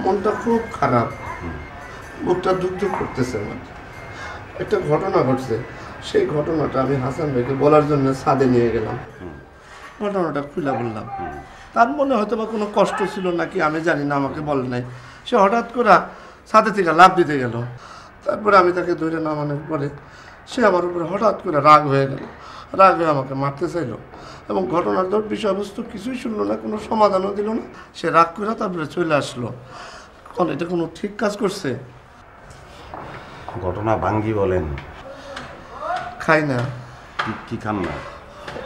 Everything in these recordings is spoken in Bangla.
মনটা খুব খারাপ, বুকটা ধুক ধুক করতেছে আমার। একটা ঘটনা ঘটছে, সেই ঘটনাটা আমি হাসান ভাইকে বলার জন্য ছাদে নিয়ে গেলাম। ঘটনাটা খুলে বললাম, তার মনে হয়তো বা কোনো কষ্ট ছিল নাকি আমি জানি না, আমাকে বলে নাই। সে হঠাৎ করে ছাদে থেকে লাফ দিতে গেল। তারপরে আমি তাকে ধরে নামানোর পরে সে আমার উপরে হঠাৎ করে রাগ হয়ে গেল, রাগ হয়ে আমাকে মারতে চাইলো এবং ঘটনার বিষয়বস্তু কিছুই শুনলো না, কোনো সমাধানও দিল না। সে রাগ করে তারপরে চলে আসলো। কারণ এটা কোনো ঠিক কাজ করছে? ঘটনা ভাঙ্গি বলেন? খাই না। কি খান না?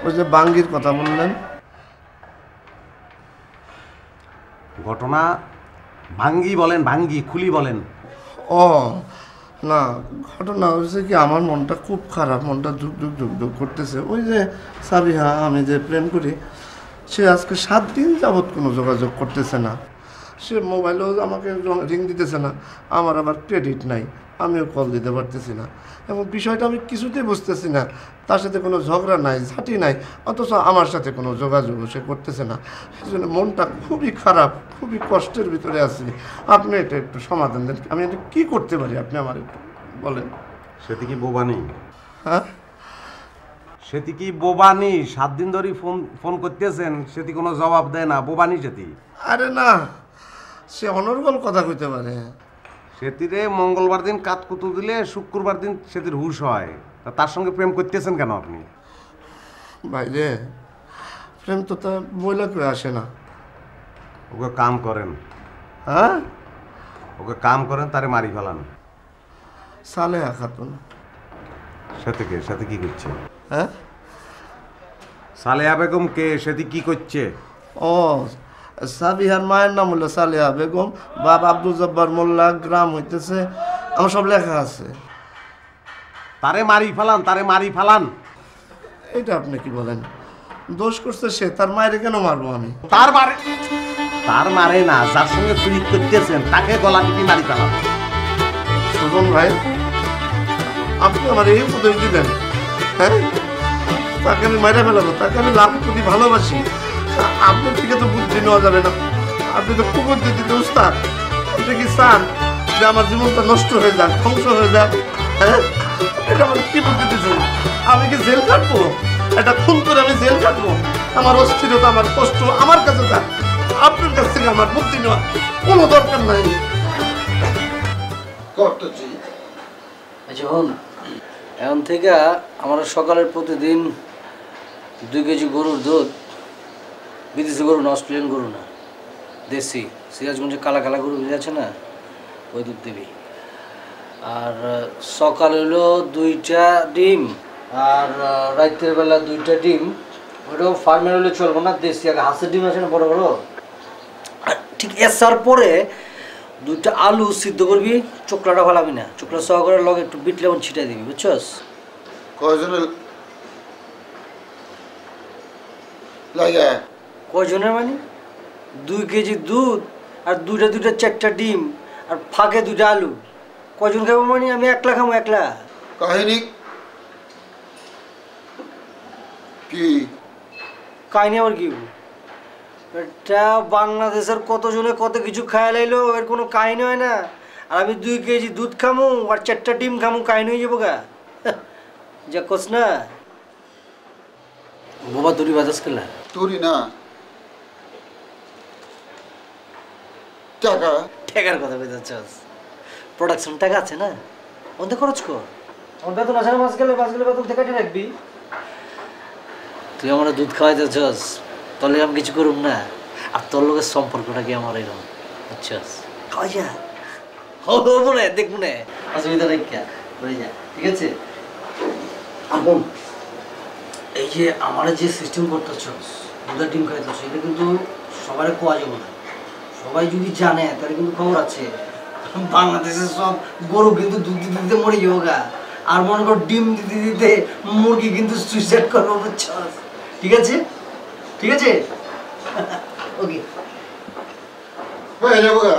ওই যে বাঙ্গির কথা বললেন। ঘটনা ভাঙ্গি বলেন, ভাঙ্গি খুলি বলেন? ও না, ঘটনা হয়েছে কি, আমার মনটা খুব খারাপ, মনটা ধুক ধুক ধুক ধুক করতেছে। ওই যে সাবিহা, আমি যে প্রেম করি, সে আজকে 7 দিন যাবৎ কোনো যোগাযোগ করতেছে না। সে মোবাইলেও আমাকে রিং দিতেছে না, আমার আবার ক্রেডিট নাই, আমিও কল দিতে পারতেছি না। এবং বিষয়টা আমি কিছুতেই বুঝতেছি না। তার সাথে কোনো ঝগড়া নাই, ঝাঁটি নাই, অথচ আমার সাথে কোনো যোগাযোগও সে করতেছে না। সেই জন্য মনটা খুবই খারাপ, খুবই কষ্টের ভিতরে আছি। আপনি এটা একটু সমাধান দেন, আমি এটা কী করতে পারি আপনি আমার একটু বলেন। সেটি কি বোবানি? হ্যাঁ, সেটি কি বোবানি? 7 দিন ধরে ফোন করতেছেন, সেটি কোনো জবাব দেয় না, বোবানি সেটি? আরে না, সে অনর্গল কথা কইতে পারে। সেটিরে মঙ্গলবার দিন কাতকুতু দিলে শুক্রবার দিন সেটির হুশ হয়। তা তার সঙ্গে প্রেম করতেছেন কেন আপনি? ভাই রে, প্রেম তো তা বইলা করে আসে না। ওকে কাম করেন। হ্যাঁ, ওকে কাম করেন, তারে মারি ফেলান। সালেহা খাতুন। সাথে কি করছে? হ্যাঁ, সালেহা বেগম কে? সেটি কি করছে? ও, সাবিহার মায়ের নাম হলো সালেহা বেগম, বাপ আব্দুল জব্বার মোল্লা, গ্রাম হইতেছে, আমার সব লেখা আছে। তারে মারি ফেলান, তারে মারি ফেলান। এটা আপনি কি বলেন? দোষ করছে সে, তার মায়ের কেন মারবো আমি? তার মারে না, যার সঙ্গে ফিরিক করতেছেন তাকে গলা টিপি মারি ফেলান। সুজন ভাই, আপনি আমার এই উপদেশ দিলেন? হ্যাঁ, তাকে আমি মাইরা ফেলাবো? তাকে আমি লাভ করি, ভালোবাসি। আপনার থেকে তো বুদ্ধি নেওয়া যাবে না, আপনি তো কুবুদ্ধি দিতে উস্তাদ। আপনি কি চান যে আমার জীবনটা নষ্ট হয়ে যাক, ধ্বংস হয়ে যাক? হ্যাঁ, এটা আমার কি বুদ্ধি দিচ্ছেন? আমি কি জেল কাটবো? এটা খুন করে আমি জেল কাটবো? আমার অস্থিরতা, আমার কষ্ট আমার কাছে যাক, আপনার কাছ থেকে আমার বুদ্ধি নেওয়া কোনো দরকার নাই। করতেছি যখন এখন থেকে আমরা সকালের প্রতিদিন 2 কেজি গরুর দুধ, বিদেশি গরু না, অস্ট্রেলিয়ান গরু না, দেশি সিরাজগঞ্জে কালা কালা গরু বেরিয়ে আছে না, ওই দুধ দিবি। আর সকাল হলো 2টা ডিম, আর রাতের বেলা 2টা ডিম। ওইটাও ফার্মের হলে চলবো না, দেশি আগে হাঁসের ডিম আছে না বড় বড়। ঠিক এসার পরে 2টা আলু সিদ্ধ করবি, চোকলাটা ফেলাবি না, চোকলা সহকারে লগে একটু বিট লেবন ছিটাই দিবি, বুঝছস? কয়জনের মানে 2 কেজি দুধ আর 2টা 4টা ডিম আর ফাঁকে 2টা আলু, কয়জন খাবো মানে? আমি একলা খাবো, একলা। কাহিনী কি? কাহিনী আবার কি? এটা বাংলাদেশের কতজনে কত কিছু খায় লাইলো, এর কোনো কাহিনী হয় না। আর আমি 2 কেজি দুধ খামু আর 4টা ডিম খামু, কাহিনী হয়ে যাবো গা। যা কোস না বাবা, তুরি বাজাস খেলা? তুরি না, টাকা। টাকার কথা বেজাচ্ছস? প্রোডাকশন টাকা আছে না, ওদের খরচ কর। আমার বেতন আছে না, মাস গেলে বেতন থেকে কাটে রাখবি। তুই আমার দুধ খাওয়াই যাচ্ছস, তোর লোক আমি কিছু করুম না। আর তোর লোকের সম্পর্কটা কি আমার এরকম, বুঝছস? খাওয়াই যা, হবো না, দেখবো না, অসুবিধা নেই, হয়ে যা, ঠিক আছে? আপন এই যে আমার যে সিস্টেম করতেছস, দুধের ডিম খাইতেছ, এটা কিন্তু সবাই কোয়া যাবো না। সবাই যদি জানে তাহলে কিন্তু খবর আছে, বাংলাদেশের সব গরু কিন্তু দুধ দিতে দিতে মরে যাবো গা। আর মনে কর ডিম দিতে দিতে মুরগি কিন্তু সুইসাইড করবো, বুঝছস? ঠিক আছে, ঠিক আছে, ওকে, হয়ে যাবো গা।